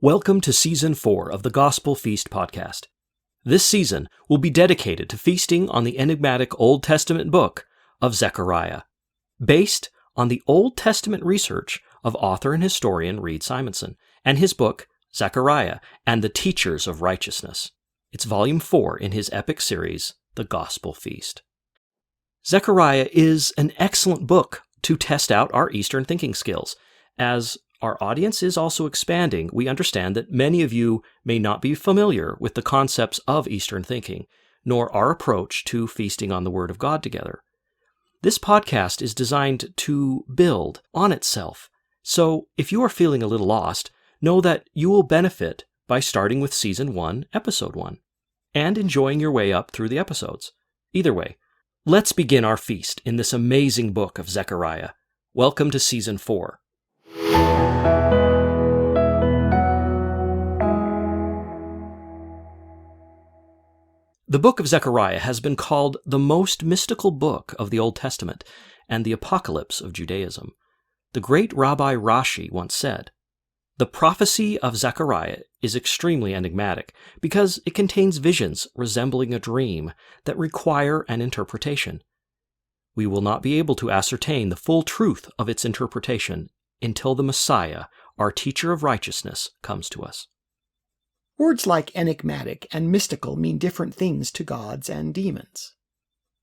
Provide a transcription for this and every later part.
Welcome to Season 4 of the Gospel Feast podcast. This season will be dedicated to feasting on the enigmatic Old Testament book of Zechariah, based on the Old Testament research of author and historian Reed Simonsen and his book, Zechariah and the Teachers of Righteousness. It's Volume 4 in his epic series, The Gospel Feast. Zechariah is an excellent book to test out our Eastern thinking skills. As our audience is also expanding, we understand that many of you may not be familiar with the concepts of Eastern thinking, nor our approach to feasting on the Word of God together. This podcast is designed to build on itself, so if you are feeling a little lost, know that you will benefit by starting with Season 1, Episode 1, and enjoying your way up through the episodes. Either way, let's begin our feast in this amazing book of Zechariah. Welcome to Season 4. The book of Zechariah has been called the most mystical book of the Old Testament and the apocalypse of Judaism. The great Rabbi Rashi once said, "The prophecy of Zechariah is extremely enigmatic because it contains visions resembling a dream that require an interpretation. We will not be able to ascertain the full truth of its interpretation until the Messiah, our teacher of righteousness, comes to us." Words like enigmatic and mystical mean different things to gods and demons.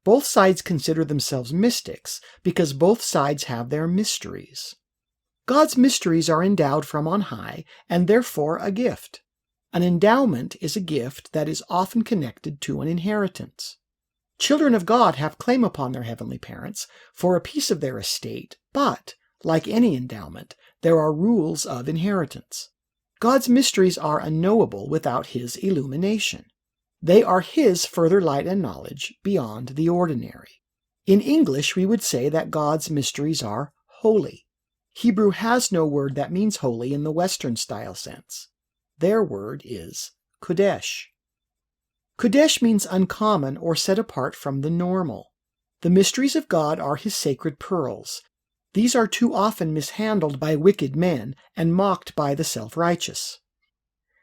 Both sides consider themselves mystics because both sides have their mysteries. God's mysteries are endowed from on high and therefore a gift. An endowment is a gift that is often connected to an inheritance. Children of God have claim upon their heavenly parents for a piece of their estate, but, like any endowment, there are rules of inheritance. God's mysteries are unknowable without His illumination. They are His further light and knowledge beyond the ordinary. In English, we would say that God's mysteries are holy. Hebrew has no word that means holy in the Western style sense. Their word is kodesh. Kodesh means uncommon or set apart from the normal. The mysteries of God are His sacred pearls. These are too often mishandled by wicked men and mocked by the self-righteous.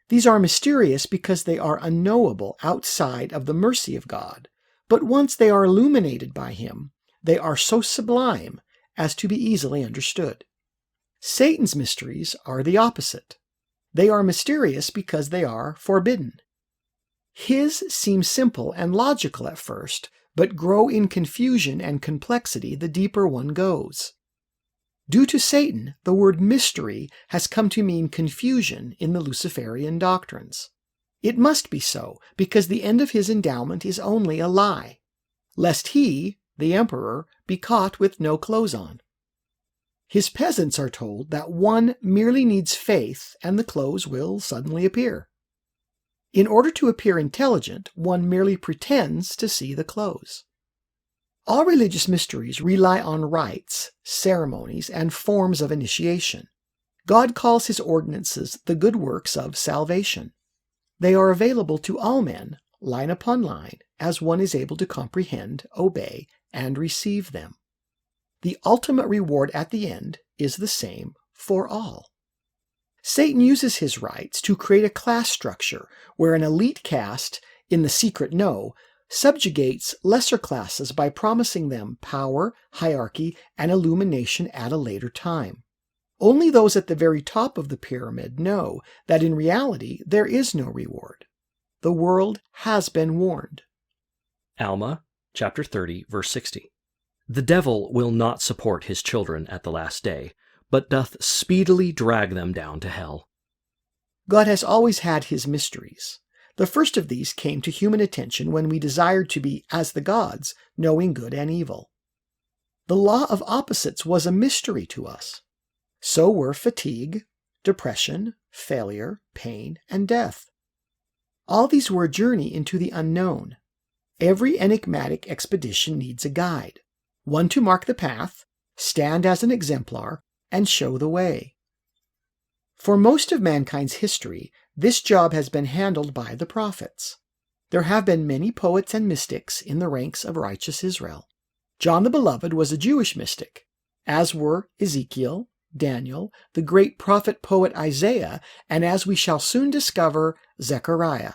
These are mysterious because they are unknowable outside of the mercy of God, but once they are illuminated by Him, they are so sublime as to be easily understood. Satan's mysteries are the opposite. They are mysterious because they are forbidden. His seem simple and logical at first, but grow in confusion and complexity the deeper one goes. Due to Satan, the word mystery has come to mean confusion in the Luciferian doctrines. It must be so, because the end of his endowment is only a lie, lest he, the emperor, be caught with no clothes on. His peasants are told that one merely needs faith and the clothes will suddenly appear. In order to appear intelligent, one merely pretends to see the clothes. All religious mysteries rely on rites, ceremonies, and forms of initiation. God calls His ordinances the good works of salvation. They are available to all men, line upon line, as one is able to comprehend, obey, and receive them. The ultimate reward at the end is the same for all. Satan uses his rites to create a class structure where an elite caste, in the secret know, subjugates lesser classes by promising them power, hierarchy, and illumination at a later time. Only those at the very top of the pyramid know that in reality there is no reward. The world has been warned. Alma, chapter 30, verse 60. "The devil will not support his children at the last day, but doth speedily drag them down to hell." God has always had His mysteries. The first of these came to human attention when we desired to be as the gods, knowing good and evil. The law of opposites was a mystery to us. So were fatigue, depression, failure, pain, and death. All these were a journey into the unknown. Every enigmatic expedition needs a guide, one to mark the path, stand as an exemplar, and show the way. For most of mankind's history, this job has been handled by the prophets. There have been many poets and mystics in the ranks of righteous Israel. John the Beloved was a Jewish mystic, as were Ezekiel, Daniel, the great prophet-poet Isaiah, and as we shall soon discover, Zechariah.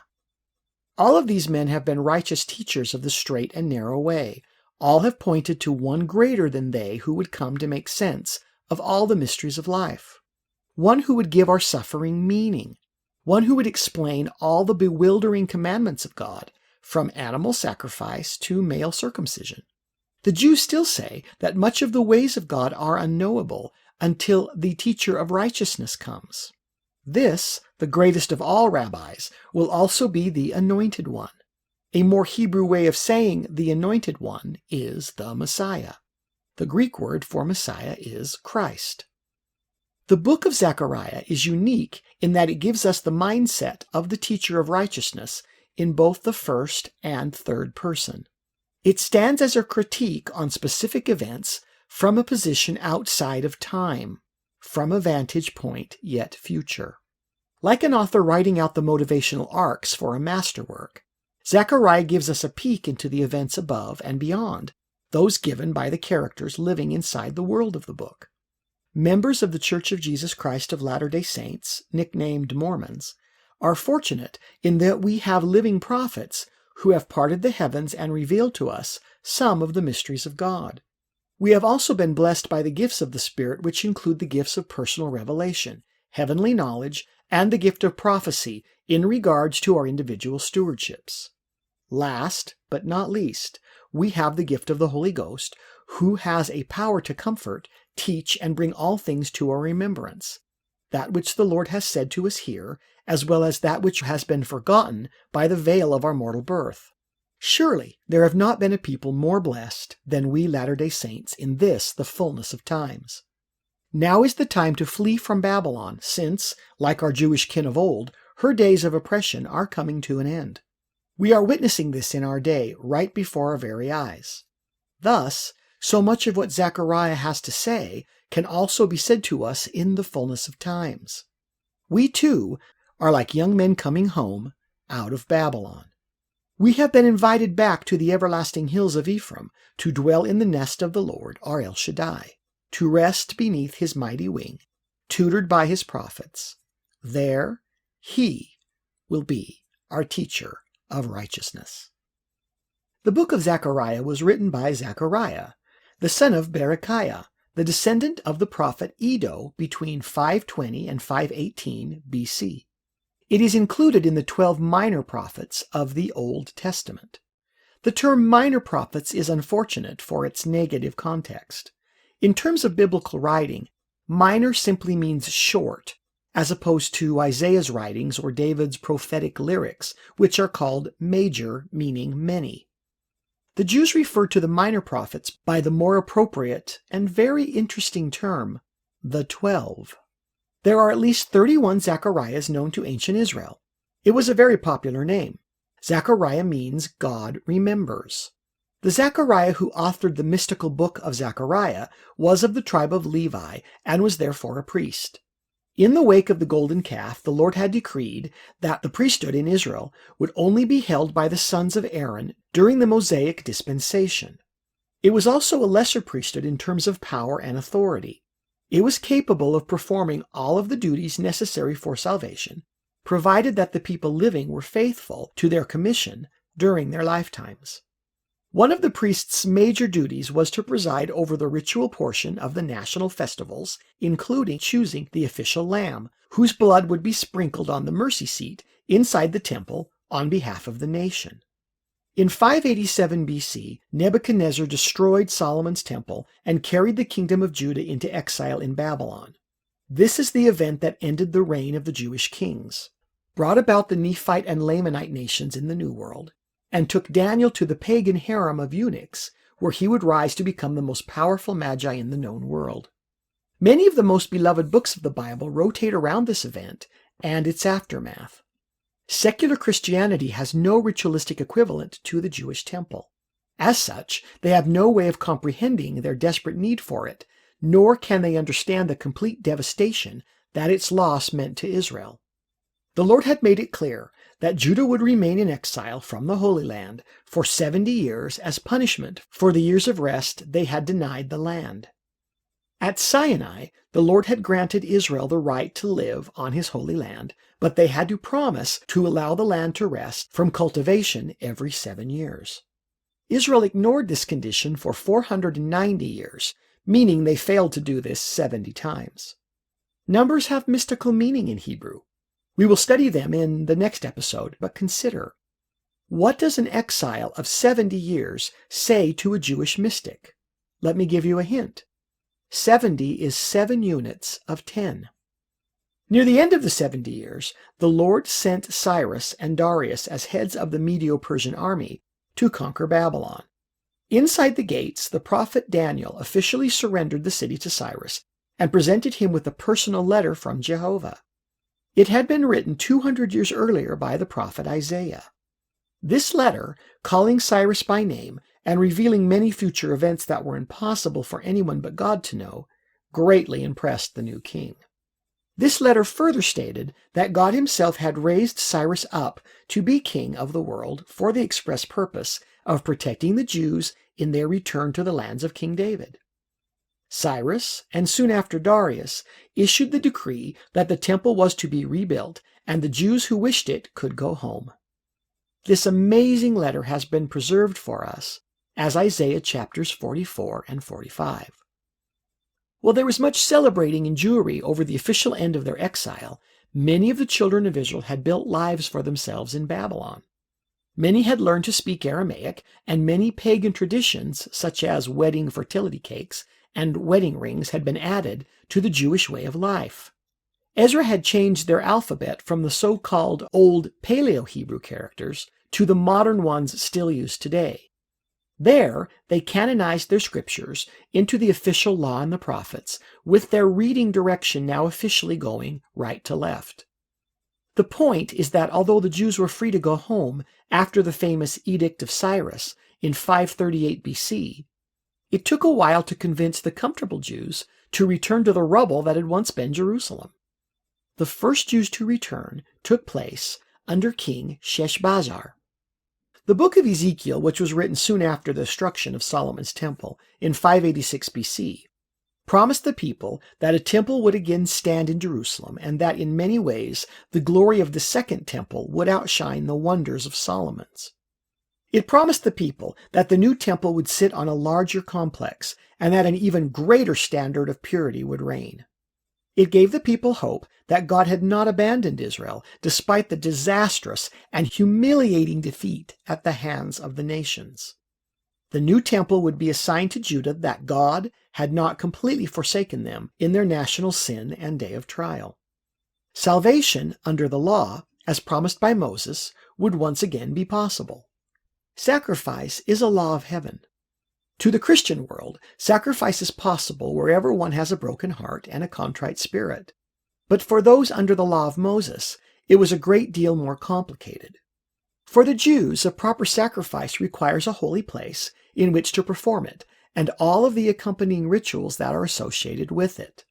All of these men have been righteous teachers of the straight and narrow way. All have pointed to one greater than they who would come to make sense of all the mysteries of life. One who would give our suffering meaning. One who would explain all the bewildering commandments of God, from animal sacrifice to male circumcision. The Jews still say that much of the ways of God are unknowable until the teacher of righteousness comes. This, the greatest of all rabbis, will also be the Anointed One. A more Hebrew way of saying the Anointed One is the Messiah. The Greek word for Messiah is Christ. The book of Zechariah is unique in that it gives us the mindset of the teacher of righteousness in both the first and third person. It stands as a critique on specific events from a position outside of time, from a vantage point yet future. Like an author writing out the motivational arcs for a masterwork, Zechariah gives us a peek into the events above and beyond, those given by the characters living inside the world of the book. Members of the Church of Jesus Christ of Latter-day Saints, nicknamed Mormons, are fortunate in that we have living prophets who have parted the heavens and revealed to us some of the mysteries of God. We have also been blessed by the gifts of the Spirit, which include the gifts of personal revelation, heavenly knowledge, and the gift of prophecy in regards to our individual stewardships. Last, but not least, we have the gift of the Holy Ghost, who has a power to comfort, teach, and bring all things to our remembrance, that which the Lord has said to us here, as well as that which has been forgotten by the veil of our mortal birth. Surely there have not been a people more blessed than we Latter-day Saints in this, the fullness of times. Now is the time to flee from Babylon, since, like our Jewish kin of old, her days of oppression are coming to an end. We are witnessing this in our day, right before our very eyes. Thus, so much of what Zechariah has to say can also be said to us in the fullness of times. We, too, are like young men coming home out of Babylon. We have been invited back to the everlasting hills of Ephraim to dwell in the nest of the Lord, our El Shaddai, to rest beneath his mighty wing, tutored by his prophets. There he will be our teacher of righteousness. The book of Zechariah was written by Zechariah, the son of Berechiah, the descendant of the prophet Iddo between 520 and 518 BC. It is included in the 12 minor prophets of the Old Testament. The term minor prophets is unfortunate for its negative context. In terms of biblical writing, minor simply means short, as opposed to Isaiah's writings or David's prophetic lyrics, which are called major, meaning many. The Jews refer to the minor prophets by the more appropriate and very interesting term, the 12. There are at least 31 Zechariahs known to ancient Israel. It was a very popular name. Zechariah means God remembers. The Zechariah who authored the mystical book of Zechariah was of the tribe of Levi and was therefore a priest. In the wake of the golden calf, the Lord had decreed that the priesthood in Israel would only be held by the sons of Aaron during the Mosaic dispensation. It was also a lesser priesthood in terms of power and authority. It was capable of performing all of the duties necessary for salvation, provided that the people living were faithful to their commission during their lifetimes. One of the priest's major duties was to preside over the ritual portion of the national festivals, including choosing the official lamb, whose blood would be sprinkled on the mercy seat inside the temple on behalf of the nation. In 587 BC, Nebuchadnezzar destroyed Solomon's temple and carried the kingdom of Judah into exile in Babylon. This is the event that ended the reign of the Jewish kings, brought about the Nephite and Lamanite nations in the New World, and took Daniel to the pagan harem of eunuchs, where he would rise to become the most powerful magi in the known world. Many of the most beloved books of the Bible rotate around this event and its aftermath. Secular Christianity has no ritualistic equivalent to the Jewish temple. As such, they have no way of comprehending their desperate need for it, nor can they understand the complete devastation that its loss meant to Israel. The Lord had made it clear that Judah would remain in exile from the Holy Land for 70 years as punishment for the years of rest they had denied the land. At Sinai, the Lord had granted Israel the right to live on his holy land, but they had to promise to allow the land to rest from cultivation every 7 years. Israel ignored this condition for 490 years, meaning they failed to do this 70 times. Numbers have mystical meaning in Hebrew. We will study them in the next episode, but consider, what does an exile of 70 years say to a Jewish mystic? Let me give you a hint. 70 is 7 units of 10. Near the end of the 70 years, the Lord sent Cyrus and Darius as heads of the Medo-Persian army to conquer Babylon. Inside the gates, the prophet Daniel officially surrendered the city to Cyrus and presented him with a personal letter from Jehovah. It had been written 200 years earlier by the prophet Isaiah. This letter, calling Cyrus by name and revealing many future events that were impossible for anyone but God to know, greatly impressed the new king. This letter further stated that God himself had raised Cyrus up to be king of the world for the express purpose of protecting the Jews in their return to the lands of King David. Cyrus, and soon after Darius, issued the decree that the temple was to be rebuilt and the Jews who wished it could go home. This amazing letter has been preserved for us as Isaiah chapters 44 and 45. While there was much celebrating and Jewry over the official end of their exile, many of the children of Israel had built lives for themselves in Babylon. Many had learned to speak Aramaic, and many pagan traditions, such as wedding fertility cakes and wedding rings, had been added to the Jewish way of life. Ezra had changed their alphabet from the so-called Old Paleo-Hebrew characters to the modern ones still used today. There, they canonized their scriptures into the official law and the prophets, with their reading direction now officially going right to left. The point is that although the Jews were free to go home after the famous Edict of Cyrus in 538 BC, it took a while to convince the comfortable Jews to return to the rubble that had once been Jerusalem. The first Jews to return took place under King Sheshbazzar. The Book of Ezekiel, which was written soon after the destruction of Solomon's temple in 586 BC, promised the people that a temple would again stand in Jerusalem and that in many ways the glory of the second temple would outshine the wonders of Solomon's. It promised the people that the new temple would sit on a larger complex and that an even greater standard of purity would reign. It gave the people hope that God had not abandoned Israel despite the disastrous and humiliating defeat at the hands of the nations. The new temple would be a sign to Judah that God had not completely forsaken them in their national sin and day of trial. Salvation under the law, as promised by Moses, would once again be possible. Sacrifice is a law of heaven. To the Christian world, sacrifice is possible wherever one has a broken heart and a contrite spirit. But for those under the law of Moses, it was a great deal more complicated. For the Jews, a proper sacrifice requires a holy place in which to perform it, and all of the accompanying rituals that are associated with it.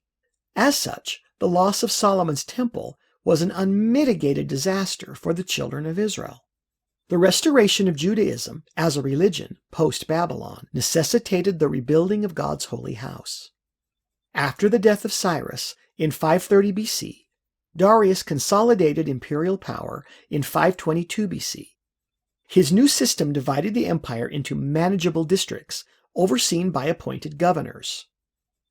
As such, the loss of Solomon's temple was an unmitigated disaster for the children of Israel. The restoration of Judaism as a religion post-Babylon necessitated the rebuilding of God's holy house. After the death of Cyrus in 530 BC, Darius consolidated imperial power in 522 BC. His new system divided the empire into manageable districts overseen by appointed governors.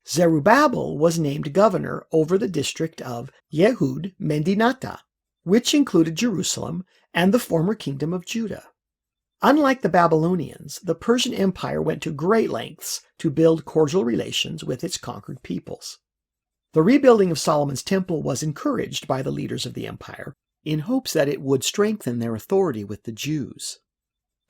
Zerubbabel was named governor over the district of Yehud Mendinata, which included Jerusalem and the former kingdom of Judah. Unlike the Babylonians, the Persian Empire went to great lengths to build cordial relations with its conquered peoples. The rebuilding of Solomon's temple was encouraged by the leaders of the empire in hopes that it would strengthen their authority with the Jews.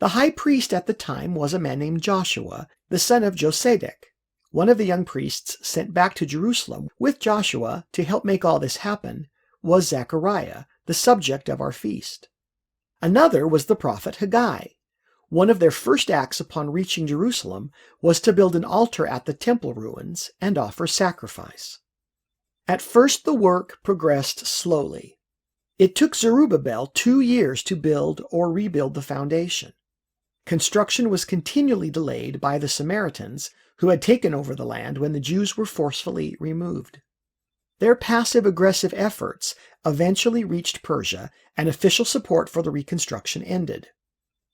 The high priest at the time was a man named Joshua, the son of Josedek. One of the young priests sent back to Jerusalem with Joshua to help make all this happen was Zechariah, the subject of our feast. Another was the prophet Haggai. One of their first acts upon reaching Jerusalem was to build an altar at the temple ruins and offer sacrifice. At first the work progressed slowly. It took Zerubbabel 2 years to build or rebuild the foundation. Construction was continually delayed by the Samaritans, who had taken over the land when the Jews were forcefully removed. Their passive-aggressive efforts eventually reached Persia, and official support for the reconstruction ended.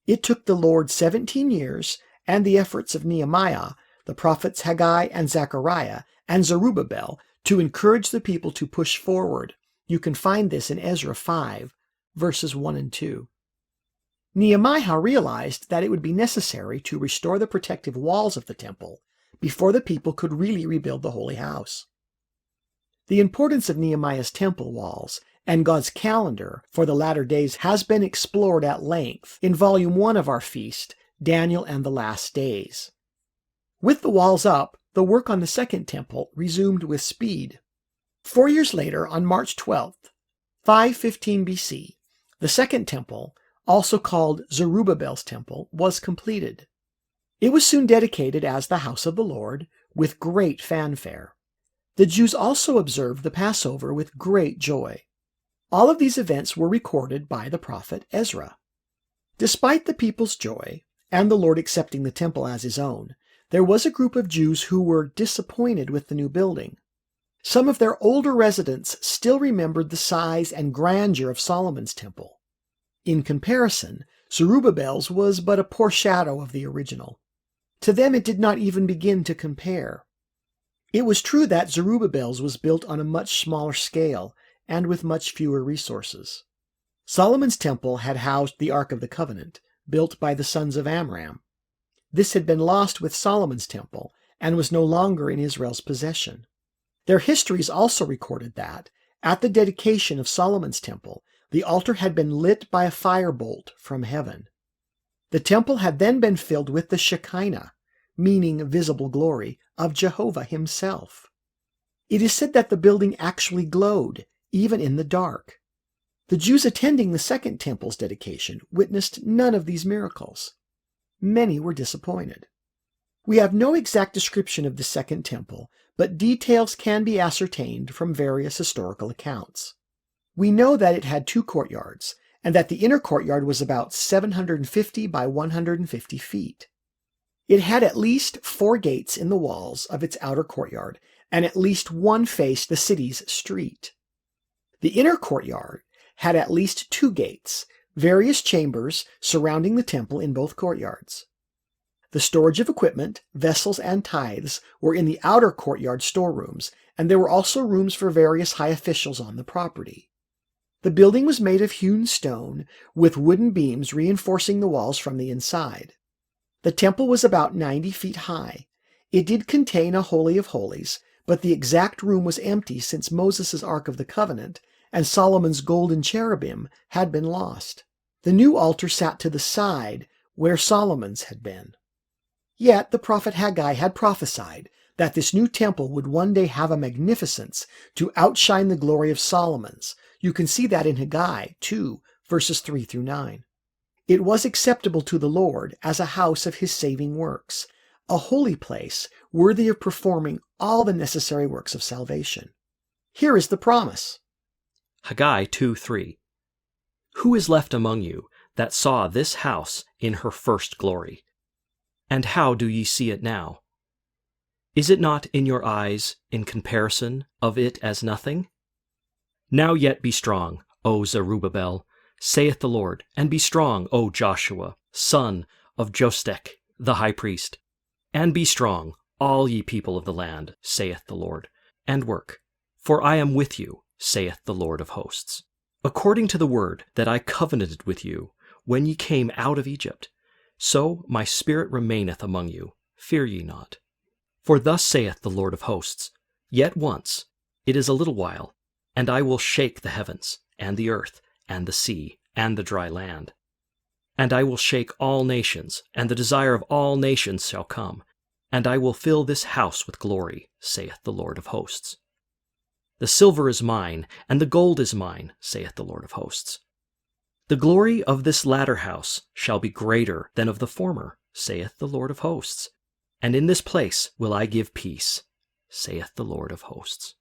It took the Lord 17 years and the efforts of Nehemiah, the prophets Haggai and Zechariah, and Zerubbabel to encourage the people to push forward. You can find this in Ezra 5, verses 1 and 2. Nehemiah realized that it would be necessary to restore the protective walls of the temple before the people could really rebuild the holy house. The importance of Nehemiah's temple walls and God's calendar for the latter days has been explored at length in Volume 1 of our feast, Daniel and the Last Days. With the walls up, the work on the Second Temple resumed with speed. 4 years later, on March 12th, 515 BC, the Second Temple, also called Zerubbabel's Temple, was completed. It was soon dedicated as the House of the Lord with great fanfare. The Jews also observed the Passover with great joy. All of these events were recorded by the prophet Ezra. Despite the people's joy, and the Lord accepting the temple as his own, there was a group of Jews who were disappointed with the new building. Some of their older residents still remembered the size and grandeur of Solomon's temple. In comparison, Zerubbabel's was but a poor shadow of the original. To them it did not even begin to compare. It was true that Zerubbabel's was built on a much smaller scale and with much fewer resources. Solomon's temple had housed the Ark of the Covenant, built by the sons of Amram. This had been lost with Solomon's temple and was no longer in Israel's possession. Their histories also recorded that, at the dedication of Solomon's temple, the altar had been lit by a firebolt from heaven. The temple had then been filled with the Shekinah, meaning visible glory, of Jehovah himself. It is said that the building actually glowed, even in the dark. The Jews attending the Second Temple's dedication witnessed none of these miracles. Many were disappointed. We have no exact description of the Second Temple, but details can be ascertained from various historical accounts. We know that it had 2 courtyards, and that the inner courtyard was about 750 by 150 feet. It had at least 4 gates in the walls of its outer courtyard, and at least one faced the city's street. The inner courtyard had at least 2 gates, various chambers surrounding the temple in both courtyards. The storage of equipment, vessels, and tithes were in the outer courtyard storerooms, and there were also rooms for various high officials on the property. The building was made of hewn stone, with wooden beams reinforcing the walls from the inside. The temple was about 90 feet high. It did contain a Holy of Holies, but the exact room was empty since Moses' Ark of the Covenant and Solomon's golden cherubim had been lost. The new altar sat to the side, where Solomon's had been. Yet the prophet Haggai had prophesied that this new temple would one day have a magnificence to outshine the glory of Solomon's. You can see that in Haggai 2, verses 3 through 9. It was acceptable to the Lord as a house of his saving works, a holy place worthy of performing all the necessary works of salvation. Here is the promise. Haggai 2:3. Who is left among you that saw this house in her first glory? And how do ye see it now? Is it not in your eyes in comparison of it as nothing? Now yet be strong, O Zerubbabel, saith the Lord, and be strong, O Joshua, son of Josedech, the high priest. And be strong, all ye people of the land, saith the Lord, and work, for I am with you, saith the Lord of hosts. According to the word that I covenanted with you when ye came out of Egypt, so my spirit remaineth among you, fear ye not. For thus saith the Lord of hosts, Yet once, it is a little while, and I will shake the heavens, and the earth, and the sea, and the dry land. And I will shake all nations, and the desire of all nations shall come, and I will fill this house with glory, saith the Lord of hosts. The silver is mine, and the gold is mine, saith the Lord of hosts. The glory of this latter house shall be greater than of the former, saith the Lord of hosts. And in this place will I give peace, saith the Lord of hosts.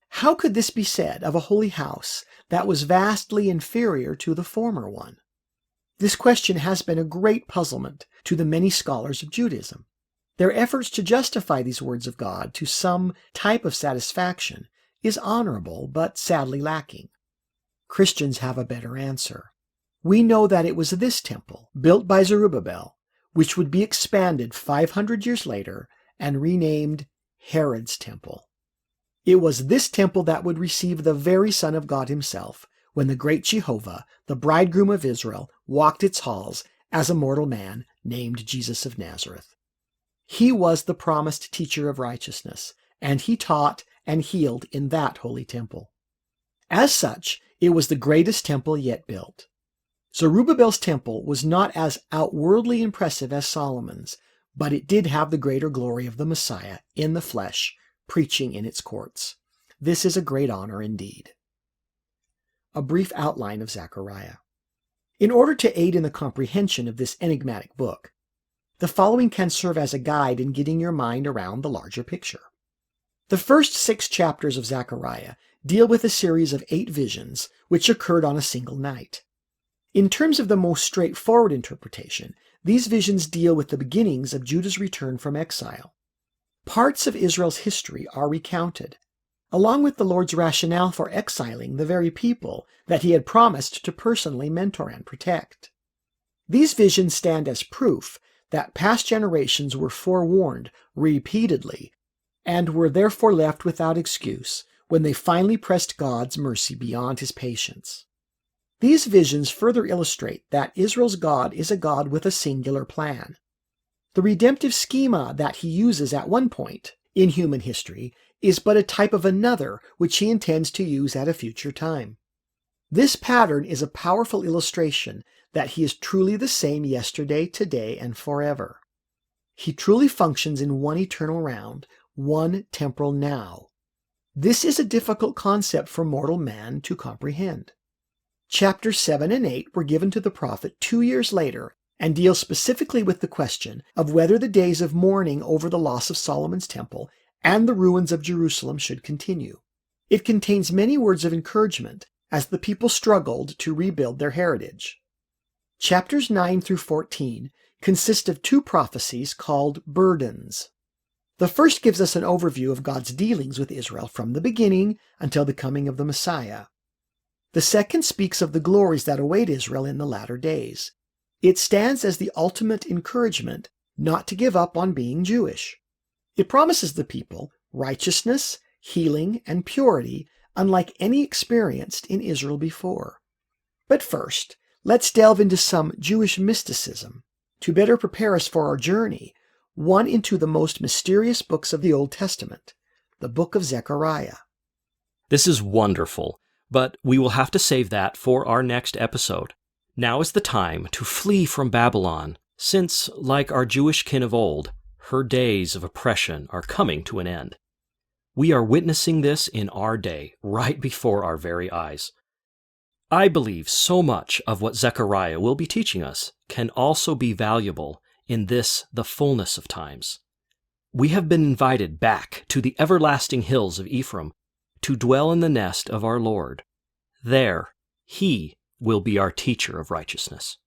How could this be said of a holy house that was vastly inferior to the former one? This question has been a great puzzlement to the many scholars of Judaism. Their efforts to justify these words of God to some type of satisfaction is honorable but sadly lacking. Christians have a better answer. We know that it was this temple, built by Zerubbabel, which would be expanded 500 years later and renamed Herod's temple. It was this temple that would receive the very Son of God himself when the great Jehovah, the bridegroom of Israel, walked its halls as a mortal man named Jesus of Nazareth. He was the promised teacher of righteousness, and he taught and healed in that holy temple. As such, it was the greatest temple yet built. Zerubbabel's temple was not as outwardly impressive as Solomon's, but it did have the greater glory of the Messiah in the flesh, preaching in its courts. This is a great honor indeed. A brief outline of Zechariah. In order to aid in the comprehension of this enigmatic book, the following can serve as a guide in getting your mind around the larger picture. The first 6 chapters of Zechariah deal with a series of 8 visions which occurred on a single night. In terms of the most straightforward interpretation, these visions deal with the beginnings of Judah's return from exile. Parts of Israel's history are recounted, along with the Lord's rationale for exiling the very people that he had promised to personally mentor and protect. These visions stand as proof that past generations were forewarned repeatedly and were therefore left without excuse when they finally pressed God's mercy beyond his patience. These visions further illustrate that Israel's God is a God with a singular plan. The redemptive schema that he uses at one point in human history is but a type of another which he intends to use at a future time. This pattern is a powerful illustration that he is truly the same yesterday, today, and forever. He truly functions in one eternal round, one temporal now. This is a difficult concept for mortal man to comprehend. Chapters 7 and 8 were given to the prophet 2 years later and deal specifically with the question of whether the days of mourning over the loss of Solomon's temple and the ruins of Jerusalem should continue. It contains many words of encouragement as the people struggled to rebuild their heritage. Chapters 9 through 14 consist of 2 prophecies called burdens. The first gives us an overview of God's dealings with Israel from the beginning until the coming of the Messiah. The second speaks of the glories that await Israel in the latter days. It stands as the ultimate encouragement not to give up on being Jewish. It promises the people righteousness, healing, and purity unlike any experienced in Israel before. But first, let's delve into some Jewish mysticism to better prepare us for our journey, one into the most mysterious books of the Old Testament, the Book of Zechariah. This is wonderful, but we will have to save that for our next episode. Now is the time to flee from Babylon, since, like our Jewish kin of old, her days of oppression are coming to an end. We are witnessing this in our day, right before our very eyes. I believe so much of what Zechariah will be teaching us can also be valuable in this, the fullness of times. We have been invited back to the everlasting hills of Ephraim to dwell in the nest of our Lord. There, he will be our teacher of righteousness.